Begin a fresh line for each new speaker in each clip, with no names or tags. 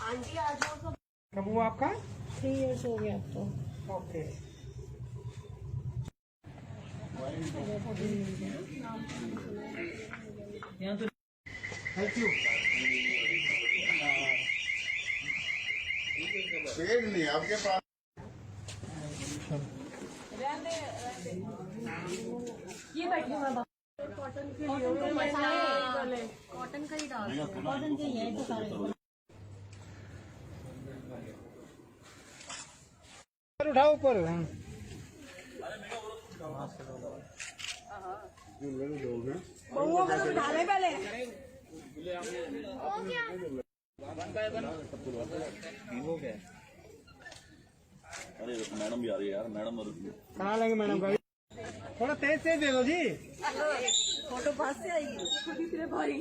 कब हुआ आपका?
3 इयर्स हो गया अब तो।
ओके। Thank you.
नहीं आपके पास
ये बैठी हूँ मैं कॉटन के कॉटन का ही डाल कॉटन के ही है सारे।
उठाओ ऊपर।
ढाले पहले
अरे मैडम भी आ रही है यार, मैडम
कहाँ लेंगे मैडम का? थोड़ा तेज तेज दे दो जी।
फोटो पास से आएगी भाई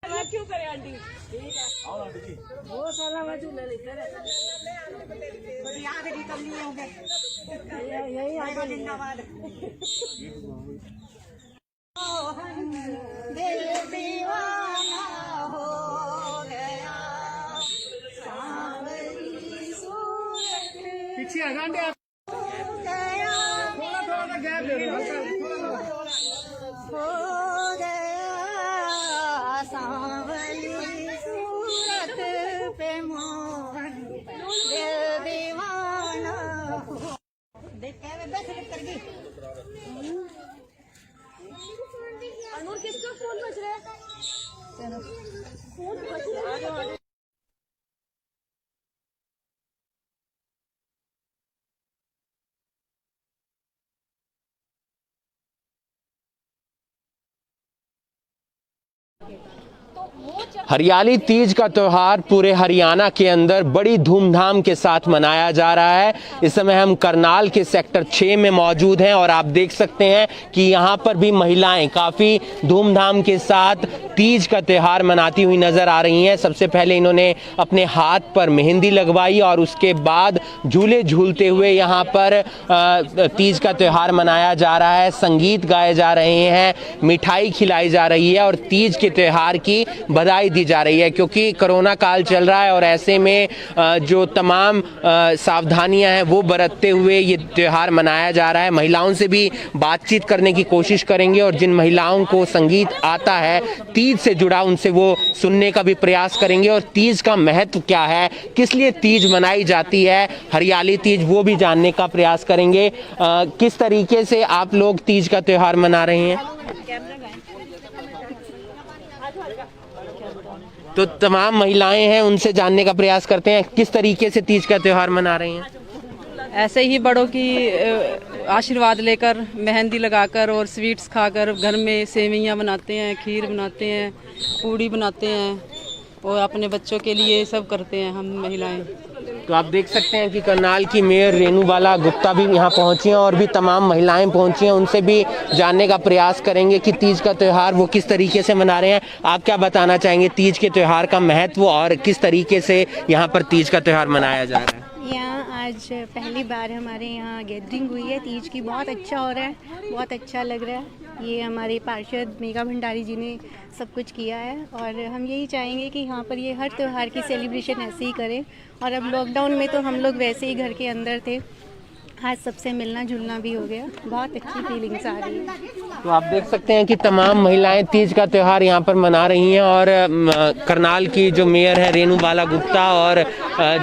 क्या क्यों करे आंटी? वो साला मैं झूला लेकर याद की कमी हो गई यही आगे जिंदाबाद। दिल दीवाना हो गया सांवरी सूरत
पीछे आ जाएंगे आप। थोड़ा थोड़ा सा गैप दे दो।
हो गया सांवरी सूरत पे मोहन दिल दीवाना हो। देख के बस कर गई। अनूर किसका फोन बज रहा है? फोन बज रहा है।
हरियाली तीज का त्यौहार पूरे हरियाणा के अंदर बड़ी धूमधाम के साथ मनाया जा रहा है। इस समय हम करनाल के सेक्टर 6 में मौजूद हैं और आप देख सकते हैं कि यहाँ पर भी महिलाएं काफ़ी धूमधाम के साथ तीज का त्यौहार मनाती हुई नजर आ रही हैं। सबसे पहले इन्होंने अपने हाथ पर मेहंदी लगवाई और उसके बाद झूले झूलते हुए यहाँ पर तीज का त्यौहार मनाया जा रहा है। संगीत गाए जा रहे हैं, मिठाई खिलाई जा रही है और तीज के त्यौहार की बधाई दी जा रही है, क्योंकि कोरोना काल चल रहा है और ऐसे में जो तमाम सावधानियां हैं वो बरतते हुए ये त्यौहार मनाया जा रहा है। महिलाओं से भी बातचीत करने की कोशिश करेंगे और जिन महिलाओं को संगीत आता है तीज से जुड़ा उनसे वो सुनने का भी प्रयास करेंगे और तीज का महत्व क्या है, किस लिए तीज मनाई जाती है, हरियाली तीज, वो भी जानने का प्रयास करेंगे। किस तरीके से आप लोग तीज का त्यौहार मना रहे हैं? तो तमाम महिलाएं हैं, उनसे जानने का प्रयास करते हैं किस तरीके से तीज का त्यौहार मना रही हैं।
ऐसे ही बड़ों की आशीर्वाद लेकर, मेहंदी लगाकर और स्वीट्स खाकर, घर में सेवइयां बनाते हैं, खीर बनाते हैं, पूड़ी बनाते हैं और अपने बच्चों के लिए सब करते हैं हम महिलाएं।
तो आप देख सकते हैं कि करनाल की मेयर रेणुबाला गुप्ता भी यहाँ पहुंची हैं और भी तमाम महिलाएं पहुंची हैं, उनसे भी जानने का प्रयास करेंगे कि तीज का त्यौहार वो किस तरीके से मना रहे हैं। आप क्या बताना चाहेंगे तीज के त्यौहार का महत्व और किस तरीके से यहाँ पर तीज का त्यौहार मनाया जा रहा है?
यहाँ आज पहली बार हमारे यहाँ गैदरिंग हुई है तीज की, बहुत अच्छा हो रहा है, बहुत अच्छा लग रहा है। ये हमारे पार्षद मेघा भंडारी जी ने सब कुछ किया है और हम यही चाहेंगे कि यहाँ पर ये हर त्यौहार की सेलिब्रेशन ऐसे ही करें। और अब लॉकडाउन में तो हम लोग वैसे ही घर के अंदर थे, आज सबसे मिलना जुलना भी हो गया, बहुत अच्छी फीलिंग्स आ रही है।
तो आप देख सकते हैं कि तमाम महिलाएं तीज का त्यौहार यहाँ पर मना रही हैं और करनाल की जो मेयर है रेणुबाला गुप्ता और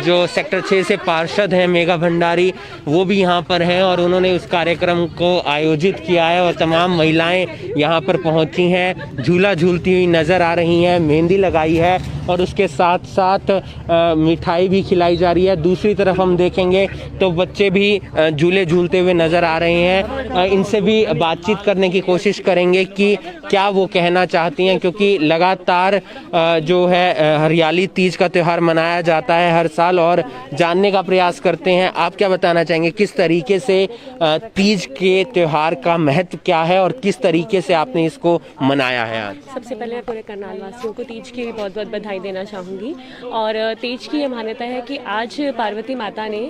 जो सेक्टर 6 से पार्षद हैं मेघा भंडारी, वो भी यहाँ पर हैं और उन्होंने उस कार्यक्रम को आयोजित किया है और तमाम महिलाएं यहाँ पर पहुँची हैं, झूला झूलती हुई नज़र आ रही हैं, मेहंदी लगाई है और उसके साथ साथ मिठाई भी खिलाई जा रही है। दूसरी तरफ हम देखेंगे तो बच्चे भी झूले झूलते हुए नज़र आ रहे हैं। इनसे भी बातचीत करने की कोशिश करेंगे कि क्या वो कहना चाहती हैं, क्योंकि लगातार जो है हरियाली तीज का त्यौहार मनाया जाता है हर साल और जानने का प्रयास करते हैं। आप क्या बताना चाहेंगे, किस तरीके से तीज के त्यौहार का महत्व क्या है और किस तरीके से आपने इसको मनाया है आज?
सबसे पहले मैं पूरे करनाल वासियों को तीज की बहुत बहुत बधाई देना चाहूँगी। और तीज की ये मान्यता है कि आज पार्वती माता ने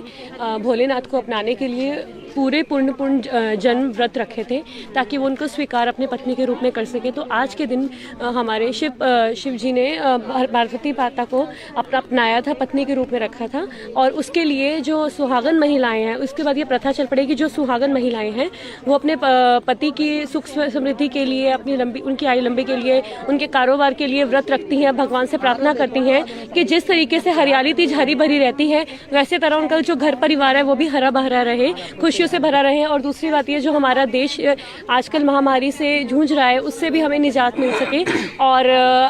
भोलेनाथ को अपनाने के लिए पूरे पूर्ण जन्म व्रत रखे थे ताकि वो उनको स्वीकार अपने पत्नी के रूप में कर सके। तो आज के दिन हमारे शिव जी ने पार्वती माता को अपनाया था, पत्नी के रूप में रखा था। और उसके लिए जो सुहागन महिलाएं हैं, उसके बाद ये प्रथा चल पड़ेगी, जो सुहागन महिलाएं हैं वो अपने पति की सुख समृद्धि के लिए, अपनी उनकी आयु लंबी के लिए, उनके कारोबार के लिए व्रत रखती हैं, भगवान से प्रार्थना करती हैं कि जिस तरीके से हरियाली तीज हरी भरी रहती है वैसे तरह उनका जो घर परिवार है वो भी हरा भरा रहे, खुशियों से भरा रहे। और दूसरी बात ये, जो हमारा देश आजकल महामारी से जूझ रहा है उससे भी हमें निजात मिल सके। और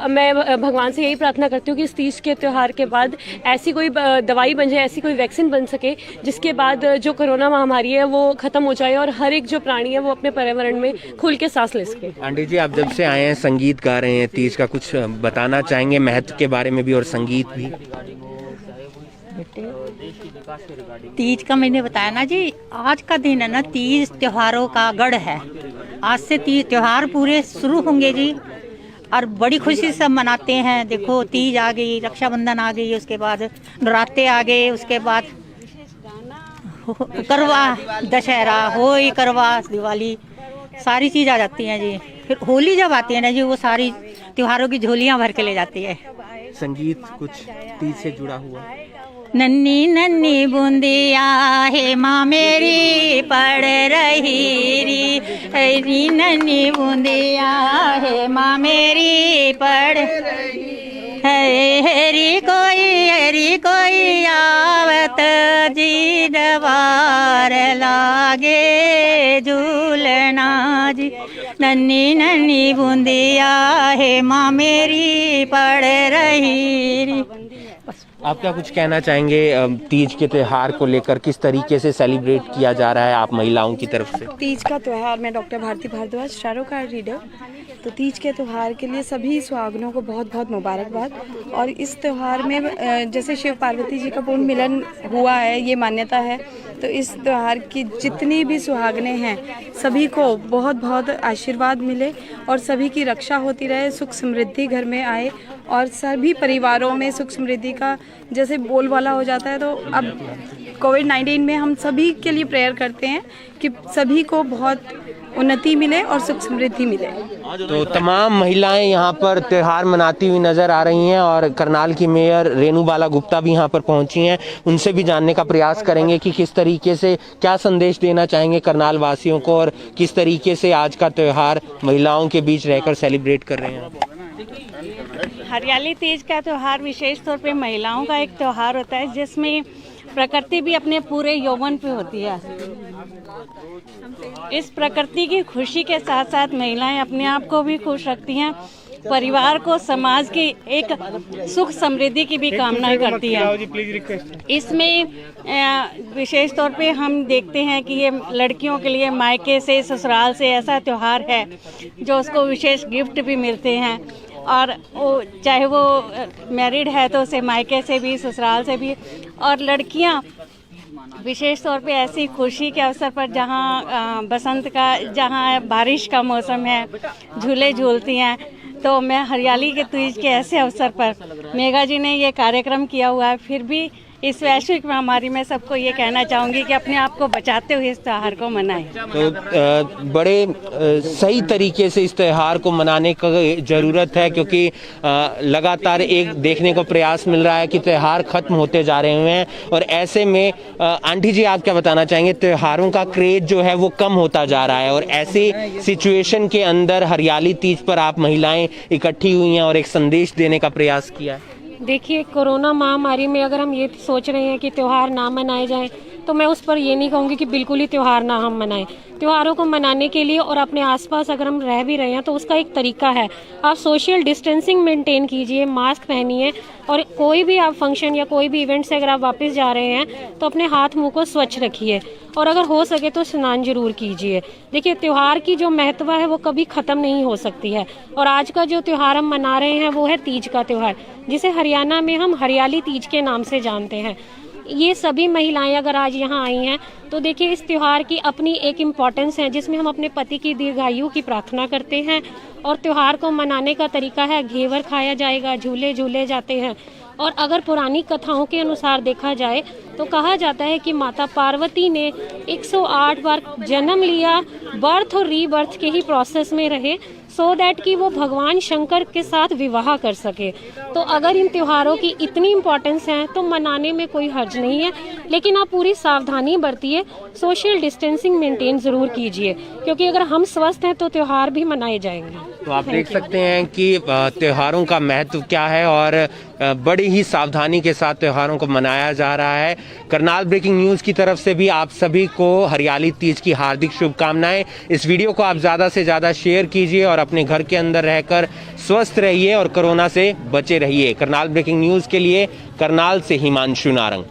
मैं भगवान से यही प्रार्थना करती हूँ कि इस तीज के त्यौहार के बाद ऐसी कोई दवाई बन जाए, ऐसी कोई वैक्सीन बन सके जिसके बाद जो कोरोना महामारी है वो खत्म हो जाए और हर एक जो प्राणी है वो अपने पर्यावरण में खुल के सांस ले सके।
आंटी जी, आप जब से आए हैं संगीत गा रहे हैं तीज का, कुछ बताना चाहेंगे महत्व के बारे में भी और संगीत भी?
तीज का मैंने बताया ना जी, आज का दिन है ना, तीज त्योहारों का गढ़ है। आज से तीज त्योहार पूरे शुरू होंगे जी और बड़ी खुशी से मनाते हैं। देखो तीज आ गई, रक्षाबंधन आ गई, उसके बाद नवरात्रे आ गए, उसके बाद करवा, दशहरा, होली, करवा, दिवाली, सारी चीज़ आ जाती हैं जी। फिर होली जब आती है ना जी, वो सारी त्योहारों की झोलियाँ भर के ले जाती है।
संगीत कुछ तीज से जुड़ा हुआ?
नन्नी नन्नी बूंदिया है माँ मेरी पड़ रही री, नन्नी बूंदिया है माँ मेरी पड़ हरी कोई आवत जी दवार लागे झूलना जी। नन्नी नन्नी बूंदिया है माँ मेरी पड़ रही।
आप क्या कुछ कहना चाहेंगे तीज के त्यौहार को लेकर, किस तरीके से सेलिब्रेट किया जा रहा है आप महिलाओं की तरफ से?
तीज का त्यौहार, मैं doctor Bharti Bhardwaj, tarot card reader. तो तीज के त्यौहार के लिए सभी सुहागनों को बहुत बहुत मुबारकबाद। और इस त्यौहार में जैसे शिव पार्वती जी का पूर्ण मिलन हुआ है, ये मान्यता है, तो इस त्यौहार की जितनी भी सुहागनें हैं सभी को बहुत बहुत आशीर्वाद मिले और सभी की रक्षा होती रहे, सुख समृद्धि घर में आए और सभी परिवारों में सुख समृद्धि का जैसे बोलबाला हो जाता है। तो अब कोविड-19 में हम सभी के लिए प्रेयर करते हैं कि सभी को बहुत उन्नति मिले और सुख समृद्धि मिले।
तो तमाम महिलाएं यहाँ पर त्यौहार मनाती हुई नजर आ रही हैं और करनाल की मेयर रेणु बाला गुप्ता भी यहाँ पर पहुंची हैं। उनसे भी जानने का प्रयास करेंगे कि किस तरीके से, क्या संदेश देना चाहेंगे करनाल वासियों को और किस तरीके से आज का त्यौहार महिलाओं के बीच रहकर सेलिब्रेट कर रहे हैं।
हरियाली तीज का त्यौहार विशेष तौर पे महिलाओं का एक त्यौहार होता है जिसमें प्रकृति भी अपने पूरे यौवन पे होती है। इस प्रकृति की खुशी के साथ साथ महिलाएं अपने आप को भी खुश रखती हैं, परिवार को, समाज की एक सुख समृद्धि की भी कामना करती है। इसमें विशेष तौर पे हम देखते हैं कि ये लड़कियों के लिए मायके से, ससुराल से ऐसा त्यौहार है जो उसको विशेष गिफ्ट भी मिलते हैं। और वो चाहे वो मैरिड है तो उसे मायके से भी, ससुराल से भी। और लड़कियां विशेष तौर पे ऐसी खुशी के अवसर पर जहाँ बसंत का, जहाँ बारिश का मौसम है, झूले झूलती हैं। तो मैं हरियाली के तीज के ऐसे अवसर पर मेघा जी ने ये कार्यक्रम किया हुआ है, फिर भी इस वैश्विक महामारी में सबको ये कहना चाहूँगी कि अपने आप को बचाते हुए इस त्यौहार को मनाएं।
तो बड़े सही तरीके से इस त्यौहार को मनाने की ज़रूरत है, क्योंकि लगातार एक देखने को प्रयास मिल रहा है कि त्यौहार खत्म होते जा रहे हैं। और ऐसे में आंटी जी, आप क्या बताना चाहेंगे, त्योहारों का क्रेज जो है वो कम होता जा रहा है और ऐसी सिचुएशन के अंदर हरियाली तीज पर आप महिलाएं इकट्ठी हुई हैं और एक संदेश देने का प्रयास किया है?
देखिए, कोरोना महामारी में अगर हम ये सोच रहे हैं कि त्यौहार ना मनाए जाएं तो मैं उस पर ये नहीं कहूँगी कि बिल्कुल ही त्यौहार ना हम मनाएं। त्योहारों को मनाने के लिए और अपने आसपास अगर हम रह भी रहे हैं तो उसका एक तरीका है, आप सोशल डिस्टेंसिंग मेंटेन कीजिए, मास्क पहनिए, और कोई भी आप फंक्शन या कोई भी इवेंट से अगर आप वापस जा रहे हैं तो अपने हाथ मुंह को स्वच्छ रखिए, और अगर हो सके तो स्नान जरूर कीजिए। देखिए, त्योहार की जो महत्व है वो कभी खत्म नहीं हो सकती है, और आज का जो त्योहार हम मना रहे हैं वो है तीज का त्योहार, जिसे हरियाणा में हम हरियाली तीज के नाम से जानते हैं। ये सभी महिलाएं अगर आज यहाँ आई हैं तो देखिए इस त्योहार की अपनी एक इम्पॉर्टेंस है, जिसमें हम अपने पति की दीर्घायु की प्रार्थना करते हैं। और त्योहार को मनाने का तरीका है, घेवर खाया जाएगा, झूले झूले जाते हैं। और अगर पुरानी कथाओं के अनुसार देखा जाए तो कहा जाता है कि माता पार्वती ने 108 बार जन्म लिया, बर्थ और रीबर्थ के ही प्रोसेस में रहे, सो दैट कि वो भगवान शंकर के साथ विवाह कर सके। तो अगर इन त्योहारों की इतनी इम्पोर्टेंस है तो मनाने में कोई हर्ज नहीं है, लेकिन आप पूरी सावधानी बरतिए, सोशल डिस्टेंसिंग मेंटेन जरूर कीजिए, क्योंकि अगर हम स्वस्थ हैं तो त्योहार भी मनाए जाएंगे।
तो आप देख सकते हैं कि त्योहारों का महत्व क्या है और बड़ी ही सावधानी के साथ त्योहारों को मनाया जा रहा है। करनाल ब्रेकिंग न्यूज़ की तरफ से भी आप सभी को हरियाली तीज की हार्दिक शुभकामनाएं। इस वीडियो को आप ज़्यादा से ज़्यादा शेयर कीजिए और अपने घर के अंदर रहकर स्वस्थ रहिए और कोरोना से बचे रहिए। करनाल ब्रेकिंग न्यूज़ के लिए करनाल से हिमांशु नारंग।